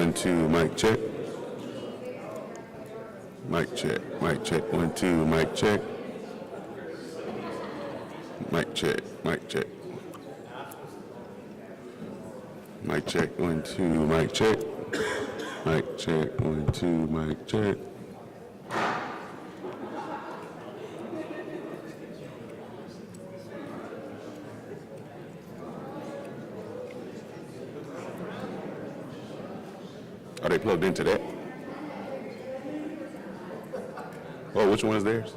1, 2, mic check. Mic check, 1, 2, mic check. Mic check, mic check. Mic check, 1, 2, mic check. Mic check, 1, 2, mic check. Are they plugged into that? Oh, which one is theirs?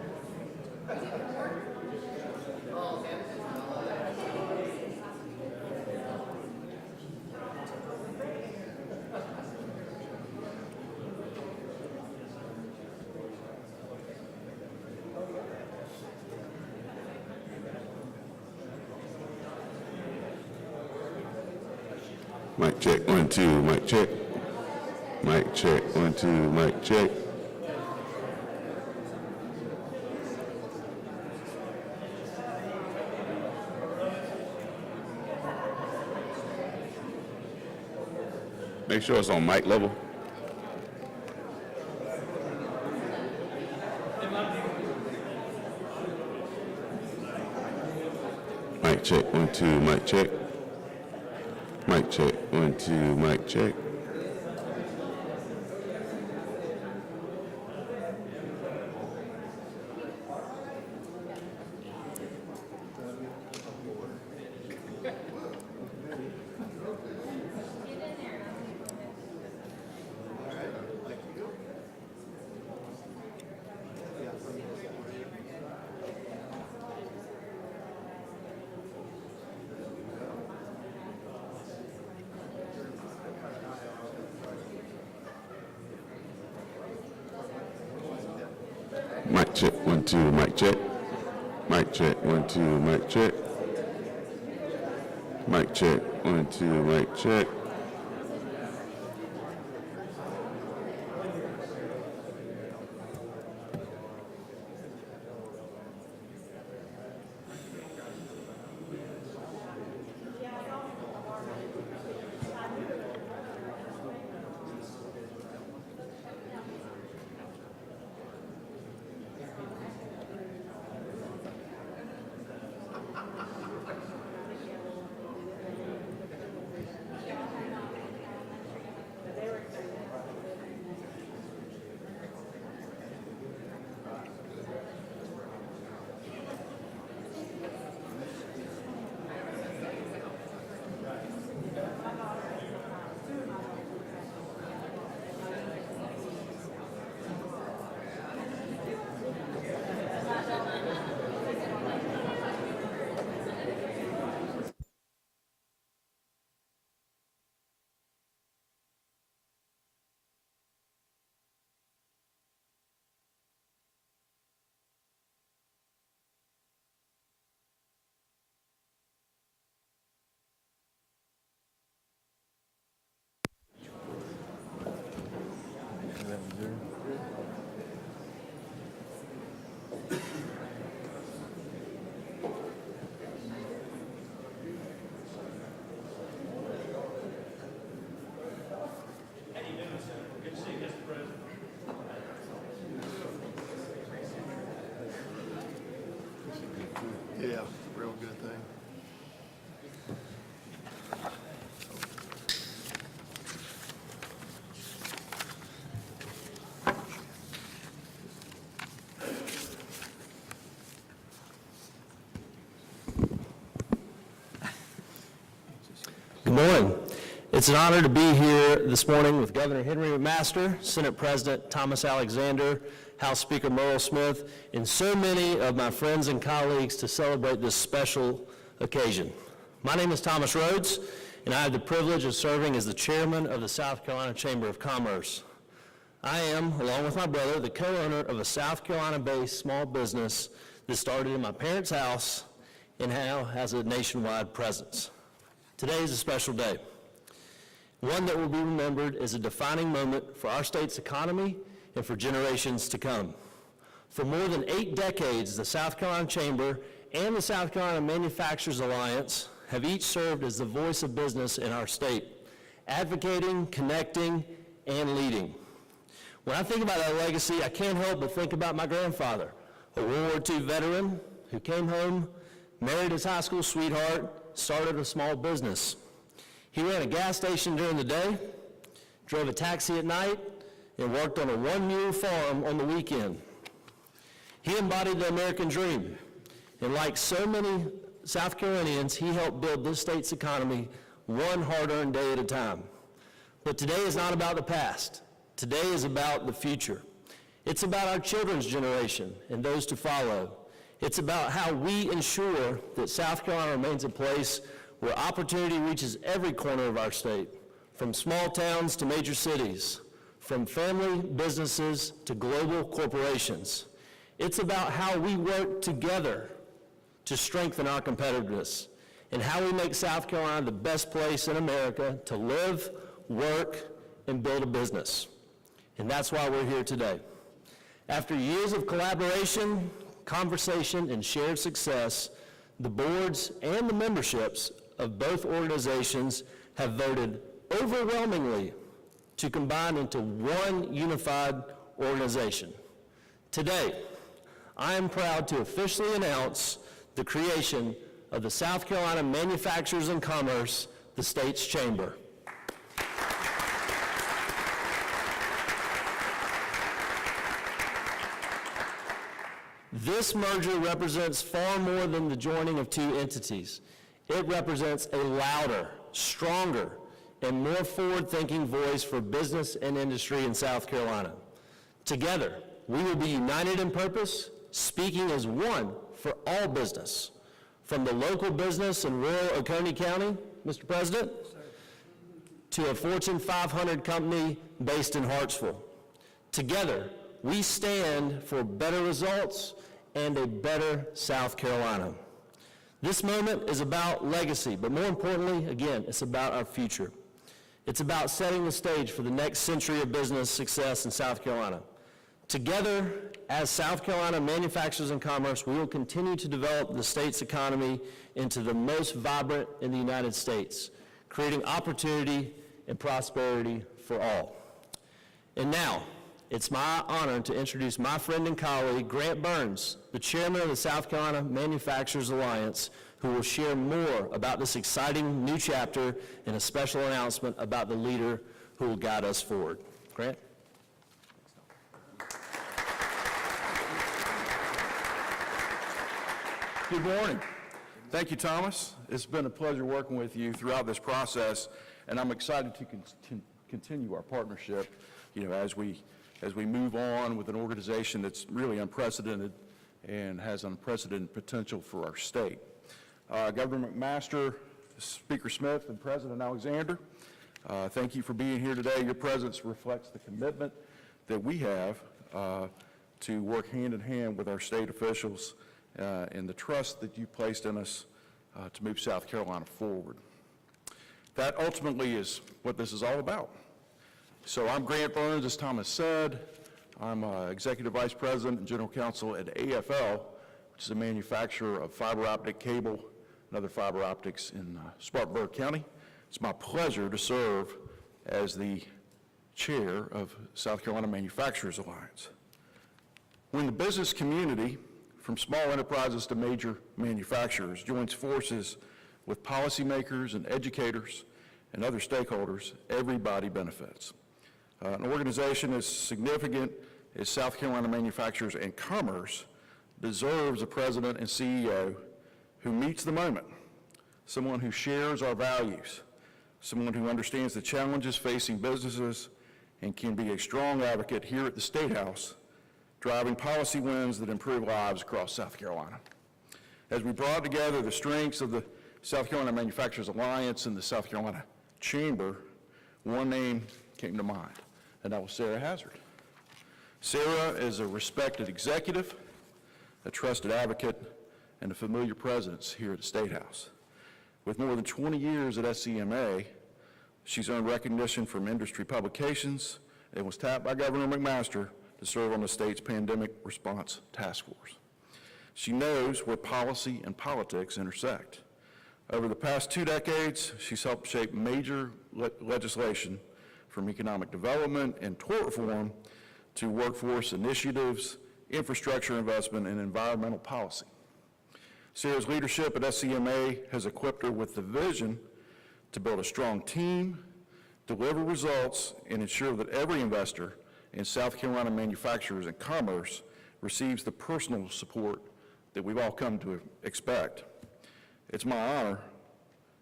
Mic check, 1, 2, mic check. Mic check, 1, 2, mic check. Make sure it's on mic level. Mic check, 1, 2, mic check. Mic check, 1, 2, mic check. Mic check, 1, 2, mic check. Mic check, 1, 2, mic check. Mic check, 1, 2, mic check. Yeah, real good thing. Good morning. It's an honor to be here this morning with Governor Henry McMaster, Senate President Thomas Alexander, House Speaker Merle Smith, and so many of my friends and colleagues to celebrate this special occasion. My name is Thomas Rhodes, and I have the privilege of serving as the chairman of the South Carolina Chamber of Commerce. I am, along with my brother, the co-owner of a South Carolina-based small business that started in my parents' house and now has a nationwide presence. Today is a special day, one that will be remembered as a defining moment for our state's economy and for generations to come. For more than 8 decades, the South Carolina Chamber and the South Carolina Manufacturers Alliance have each served as the voice of business in our state, advocating, connecting, and leading. When I think about that legacy, I can't help but think about my grandfather, a World War II veteran who came home, married his high school sweetheart, started a small business. He ran a gas station during the day, drove a taxi at night, and worked on a one-mule farm on the weekend. He embodied the American dream, and like so many South Carolinians, he helped build this state's economy one hard-earned day at a time. But today is not about the past. Today is about the future. It's about our children's generation and those to follow. It's about how we ensure that South Carolina remains a place where opportunity reaches every corner of our state, from small towns to major cities, from family businesses to global corporations. It's about how we work together to strengthen our competitiveness and how we make South Carolina the best place in America to live, work, and build a business. And that's why we're here today. After years of collaboration, conversation, and shared success, the boards and the memberships of both organizations have voted overwhelmingly to combine into one unified organization. Today, I am proud to officially announce the creation of the South Carolina Manufacturers and Commerce, the state's chamber. This merger represents far more than the joining of two entities. It represents a louder, stronger, and more forward-thinking voice for business and industry in South Carolina. Together, we will be united in purpose, speaking as one for all business, from the local business in rural Oconee County, Mr. President, to a Fortune 500 company based in Hartsville. Together, we stand for better results and a better South Carolina. This moment is about legacy, but more importantly, again, it's about our future. It's about setting the stage for the next century of business success in South Carolina. Together, as South Carolina Manufacturers and Commerce, we will continue to develop the state's economy into the most vibrant in the United States, creating opportunity and prosperity for all. And now, it's my honor to introduce my friend and colleague, Grant Burns, the chairman of the South Carolina Manufacturers Alliance, who will share more about this exciting new chapter and a special announcement about the leader who will guide us forward. Grant? Good morning. Thank you, Thomas. It's been a pleasure working with you throughout this process, and I'm excited to continue our partnership, as we move on with an organization that's really unprecedented and has unprecedented potential for our state. Governor McMaster, Speaker Smith, and President Alexander, thank you for being here today. Your presence reflects the commitment that we have to work hand in hand with our state officials and the trust that you placed in us to move South Carolina forward. That ultimately is what this is all about. So I'm Grant Burns, as Thomas said. I'm Executive Vice President and General Counsel at AFL, which is a manufacturer of fiber optic cable and other fiber optics in Spartanburg County. It's my pleasure to serve as the chair of South Carolina Manufacturers Alliance. When the business community, from small enterprises to major manufacturers, joins forces with policymakers and educators and other stakeholders, everybody benefits. An organization as significant as South Carolina Manufacturers and Commerce deserves a president and CEO who meets the moment, someone who shares our values, someone who understands the challenges facing businesses and can be a strong advocate here at the State House, driving policy wins that improve lives across South Carolina. As we brought together the strengths of the South Carolina Manufacturers Alliance and the South Carolina Chamber, one name came to mind, and that was Sarah Hazard. Sarah is a respected executive, a trusted advocate, and a familiar presence here at the State House. With more than 20 years at SCMA, she's earned recognition from industry publications and was tapped by Governor McMaster to serve on the state's Pandemic Response Task Force. She knows where policy and politics intersect. Over the past 2 decades, she's helped shape major legislation from economic development and tort reform to workforce initiatives, infrastructure investment, and environmental policy. Sarah's leadership at SCMA has equipped her with the vision to build a strong team, deliver results, and ensure that every investor in South Carolina manufacturers and commerce receives the personal support that we've all come to expect. It's my honor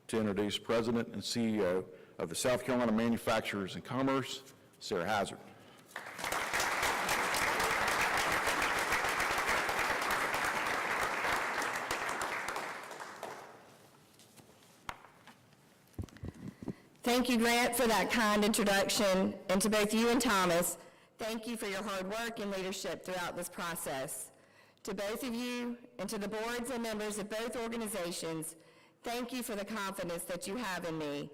to introduce President and CEO of the South Carolina Manufacturers and Commerce, Sarah Hazard. Thank you, Grant, for that kind introduction, and to both you and Thomas, thank you for your hard work and leadership throughout this process. To both of you and to the boards and members of both organizations, thank you for the confidence that you have in me.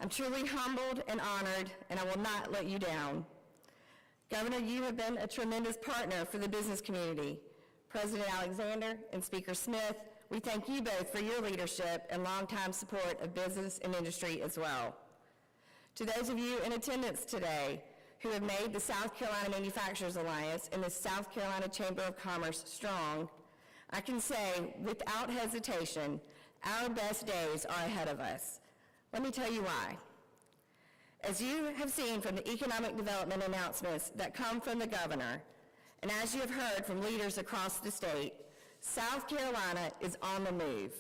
I'm truly humbled and honored, and I will not let you down. Governor, you have been a tremendous partner for the business community. President Alexander and Speaker Smith, we thank you both for your leadership and longtime support of business and industry as well. To those of you in attendance today who have made the South Carolina Manufacturers Alliance and the South Carolina Chamber of Commerce strong, I can say without hesitation, our best days are ahead of us. Let me tell you why. As you have seen from the economic development announcements that come from the governor, and as you have heard from leaders across the state, South Carolina is on the move.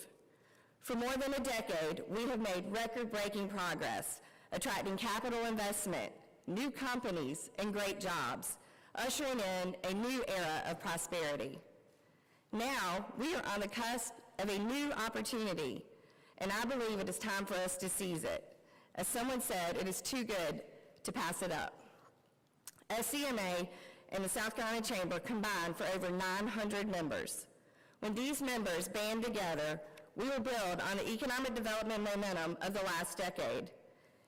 For more than a decade, we have made record-breaking progress, attracting capital investment, new companies, and great jobs, ushering in a new era of prosperity. Now, we are on the cusp of a new opportunity, and I believe it is time for us to seize it. As someone said, it is too good to pass it up. SCMA and the South Carolina Chamber combined for over 900 members. When these members band together, we will build on the economic development momentum of the last decade.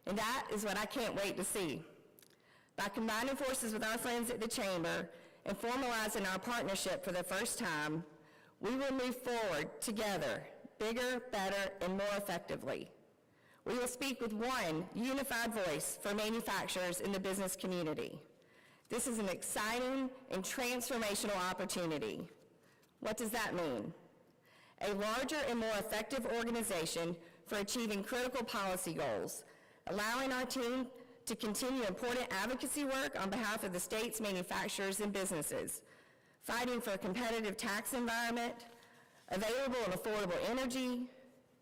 And that is what I can't wait to see. By combining forces with our friends at the Chamber and formalizing our partnership for the first time, we will move forward together, bigger, better, and more effectively. We will speak with one unified voice for manufacturers in the business community. This is an exciting and transformational opportunity. What does that mean? A larger and more effective organization for achieving critical policy goals, allowing our team to continue important advocacy work on behalf of the state's manufacturers and businesses, fighting for a competitive tax environment, available and affordable energy,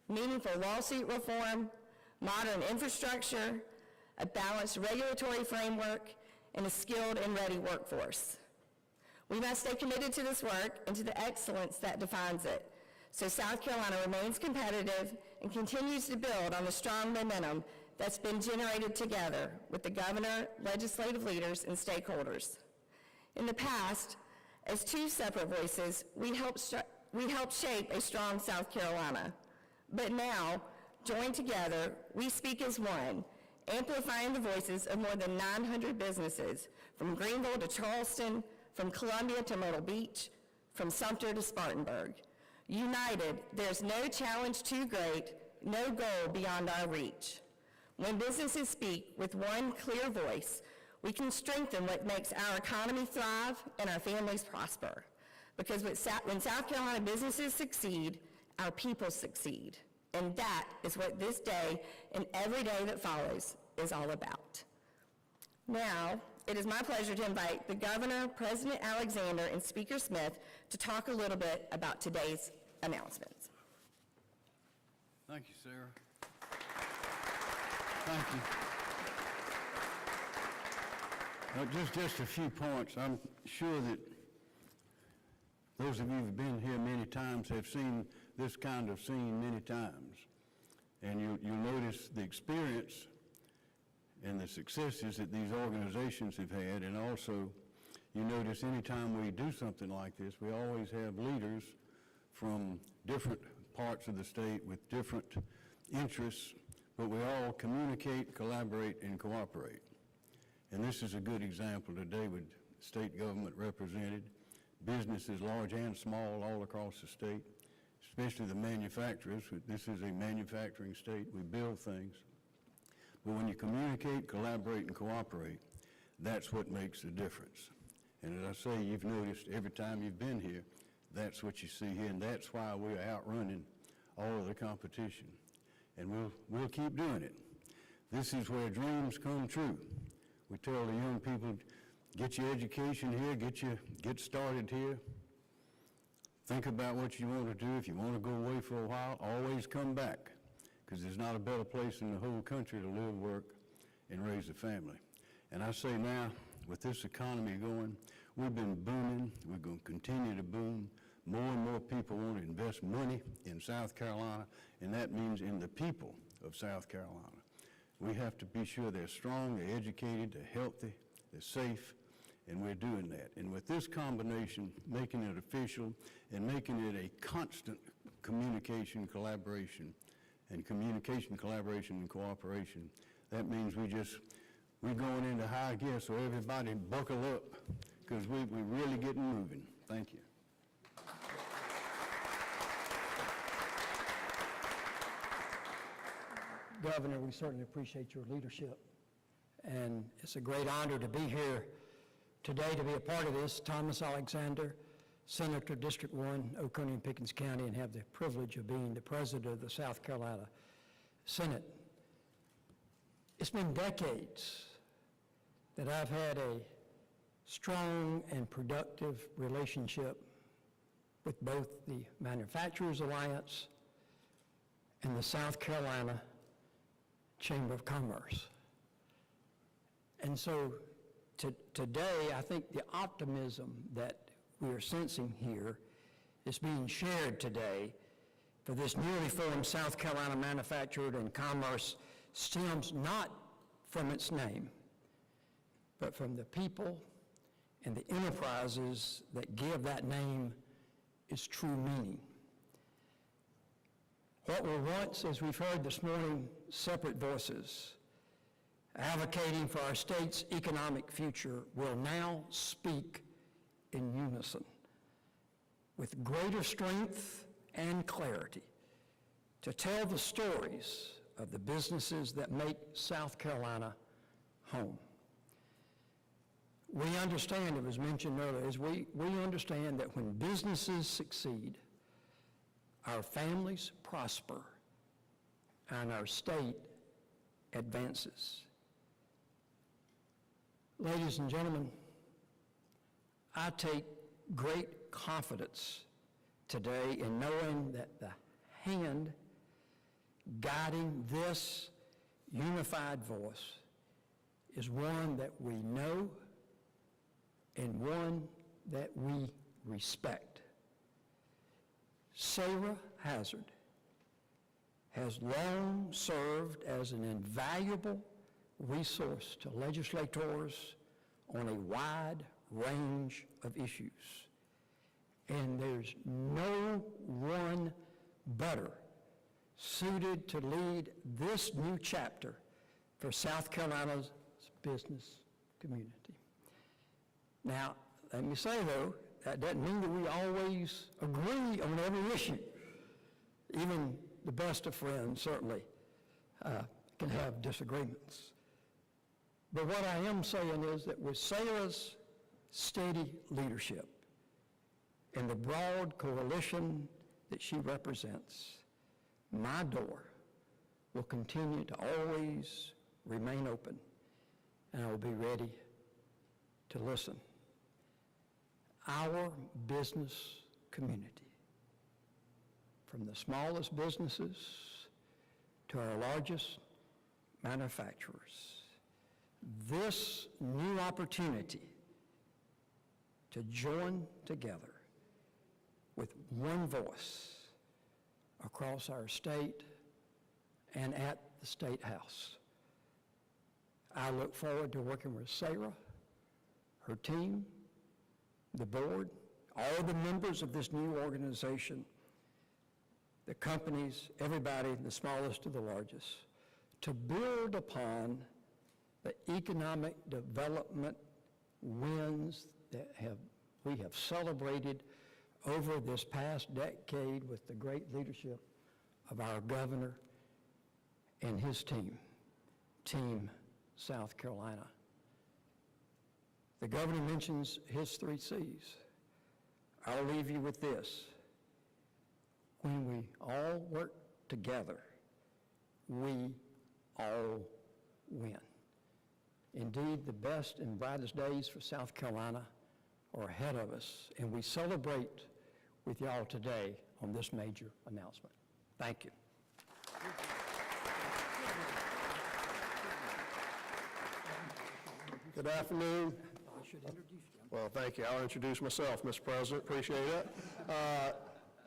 meaningful lawsuit reform, modern infrastructure, a balanced regulatory framework, and a skilled and ready workforce. We must stay committed to this work and to the excellence that defines it, so South Carolina remains competitive and continues to build on the strong momentum that's been generated together with the governor, legislative leaders, and stakeholders. In the past, as two separate voices, we helped shape a strong South Carolina. But now, joined together, we speak as one, amplifying the voices of more than 900 businesses, from Greenville to Charleston, from Columbia to Myrtle Beach, from Sumter to Spartanburg. United, there's no challenge too great, no goal beyond our reach. When businesses speak with one clear voice, we can strengthen what makes our economy thrive and our families prosper. Because when South Carolina businesses succeed, our people succeed. And that is what this day and every day that follows is all about. Now, it is my pleasure to invite the Governor, President Alexander, and Speaker Smith to talk a little bit about today's announcements. Thank you, Sarah. Thank you. Just a few points. I'm sure that those of you who've been here many times have seen this kind of scene many times. And you'll notice the experience and the successes that these organizations have had, and also you notice anytime we do something like this, we always have leaders from different parts of the state with different interests, but we all communicate, collaborate, and cooperate. And this is a good example today with state government represented, businesses large and small all across the state, especially the manufacturers. This is a manufacturing state. We build things. But when you communicate, collaborate, and cooperate, that's what makes the difference. And as I say, you've noticed every time you've been here, that's what you see here, and that's why we're outrunning all of the competition. And we'll keep doing it. This is where dreams come true. We tell the young people, get your education here, get started here. Think about what you want to do. If you want to go away for a while, always come back, because there's not a better place in the whole country to live, work, and raise a family. And I say now, with this economy going, we've been booming. We're going to continue to boom. More and more people want to invest money in South Carolina, and that means in the people of South Carolina. We have to be sure they're strong, they're educated, they're healthy, they're safe, and we're doing that. And with this combination, making it official and making it a constant communication, collaboration, and cooperation, that means we're going into high gear, so everybody buckle up, because we're really getting moving. Thank you. Governor, we certainly appreciate your leadership, and it's a great honor to be here today to be a part of this. Thomas Alexander, Senator, District 1, Oconee and Pickens County, and have the privilege of being the president of the South Carolina Senate. It's been decades that I've had a strong and productive relationship with both the Manufacturers Alliance and the South Carolina Chamber of Commerce. And so today, I think the optimism that we are sensing here is being shared today for this newly formed South Carolina Manufactured and Commerce stems not from its name, but from the people and the enterprises that give that name its true meaning. What were once, as we've heard this morning, separate voices advocating for our state's economic future will now speak in unison with greater strength and clarity to tell the stories of the businesses that make South Carolina home. We understand, it was mentioned earlier, we understand that when businesses succeed, our families prosper and our state advances. Ladies and gentlemen, I take great confidence today in knowing that the hand guiding this unified voice is one that we know and one that we respect. Sarah Hazard has long served as an invaluable resource to legislators on a wide range of issues. And there's no one better suited to lead this new chapter for South Carolina's business community. Now, let me say though, that doesn't mean that we always agree on every issue. Even the best of friends certainly can have disagreements. But what I am saying is that with Sarah's steady leadership and the broad coalition that she represents, my door will continue to always remain open, and I will be ready to listen. Our business community, from the smallest businesses to our largest manufacturers, this new opportunity to join together with one voice across our state and at the State House. I look forward to working with Sarah, her team, the board, all the members of this new organization, the companies, everybody, the smallest to the largest, to build upon the economic development wins that we have celebrated over this past decade with the great leadership of our governor and his team. Team South Carolina. The governor mentions his 3 C's. I'll leave you with this. When we all work together, we all win. Indeed, the best and brightest days for South Carolina are ahead of us, and we celebrate with y'all today on this major announcement. Thank you. Good afternoon. Well, thank you. I'll introduce myself, Mr. President. Appreciate it.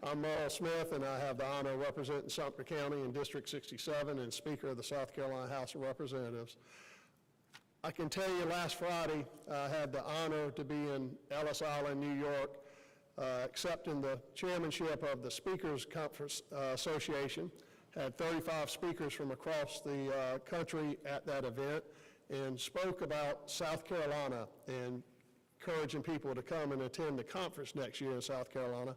I'm Merle Smith, and I have the honor of representing Sumter County in District 67 and Speaker of the South Carolina House of Representatives. I can tell you last Friday, I had the honor to be in Ellis Island, New York, accepting the chairmanship of the Speakers Conference Association. Had 35 speakers from across the country at that event and spoke about South Carolina and encouraging people to come and attend the conference next year in South Carolina.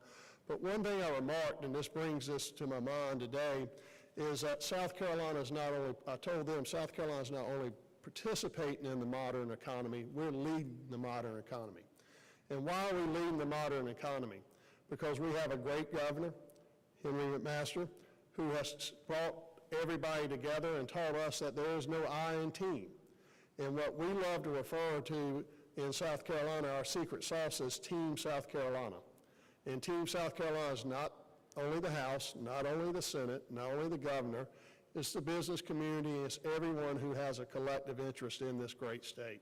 But one thing I remarked, and this brings this to my mind today, is that South Carolina is not only, I told them, South Carolina is not only participating in the modern economy, we're leading the modern economy. And why are we leading the modern economy? Because we have a great governor, Henry McMaster, who has brought everybody together and taught us that there is no I in team. And what we love to refer to in South Carolina, our secret sauce is Team South Carolina. And Team South Carolina is not only the House, not only the Senate, not only the governor, it's the business community, it's everyone who has a collective interest in this great state.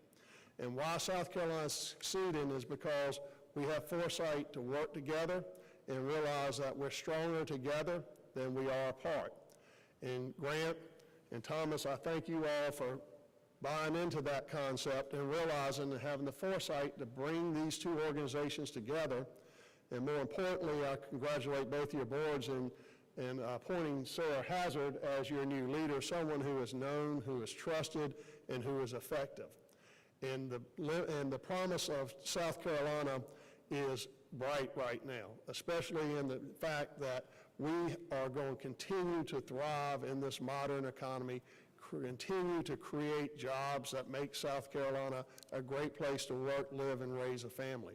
And why South Carolina is succeeding is because we have foresight to work together and realize that we're stronger together than we are apart. And Grant and Thomas, I thank you all for buying into that concept and realizing and having the foresight to bring these 2 organizations together. And more importantly, I congratulate both your boards in appointing Sarah Hazard as your new leader, someone who is known, who is trusted, and who is effective. And the promise of South Carolina is bright right now, especially in the fact that we are going to continue to thrive in this modern economy, continue to create jobs that make South Carolina a great place to work, live, and raise a family.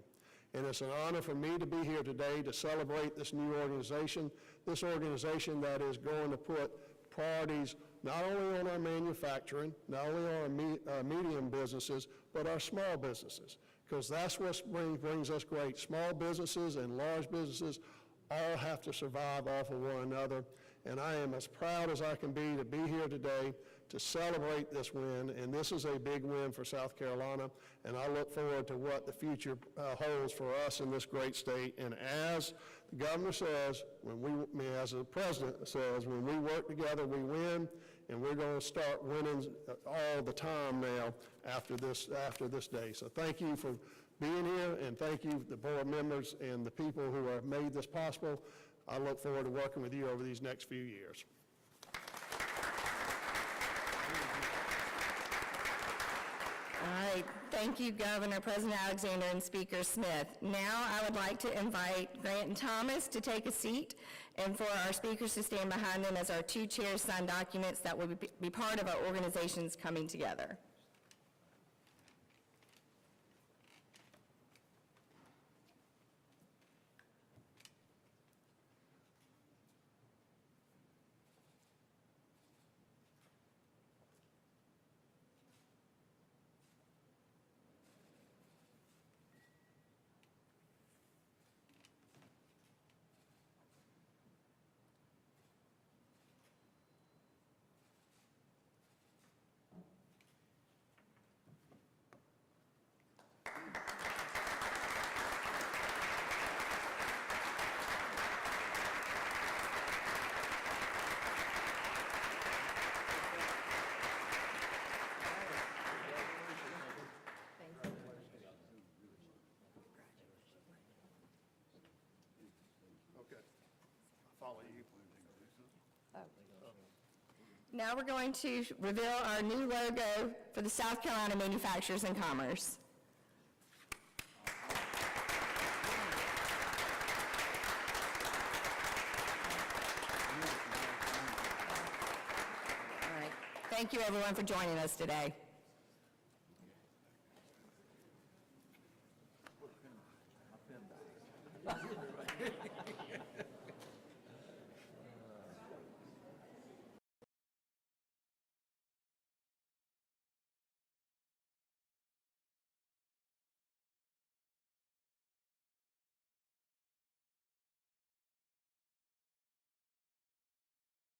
And it's an honor for me to be here today to celebrate this new organization, this organization that is going to put priorities not only on our manufacturing, not only on our medium businesses, but our small businesses, because that's what brings us great. Small businesses and large businesses all have to survive off of one another, and I am as proud as I can be to be here today to celebrate this win, and this is a big win for South Carolina, and I look forward to what the future holds for us in this great state. And as the governor says, as the president says, when we work together, we win, and we're going to start winning all the time now after this day. So thank you for being here, and thank you, the board members and the people who have made this possible. I look forward to working with you over these next few years. All right, thank you, Governor, President Alexander, and Speaker Smith. Now I would like to invite Grant and Thomas to take a seat and for our speakers to stand behind them as our 2 chairs sign documents that will be part of our organizations coming together. Now we're going to reveal our new logo for the South Carolina Manufacturers and Commerce. All right. Thank you, everyone, for joining us today.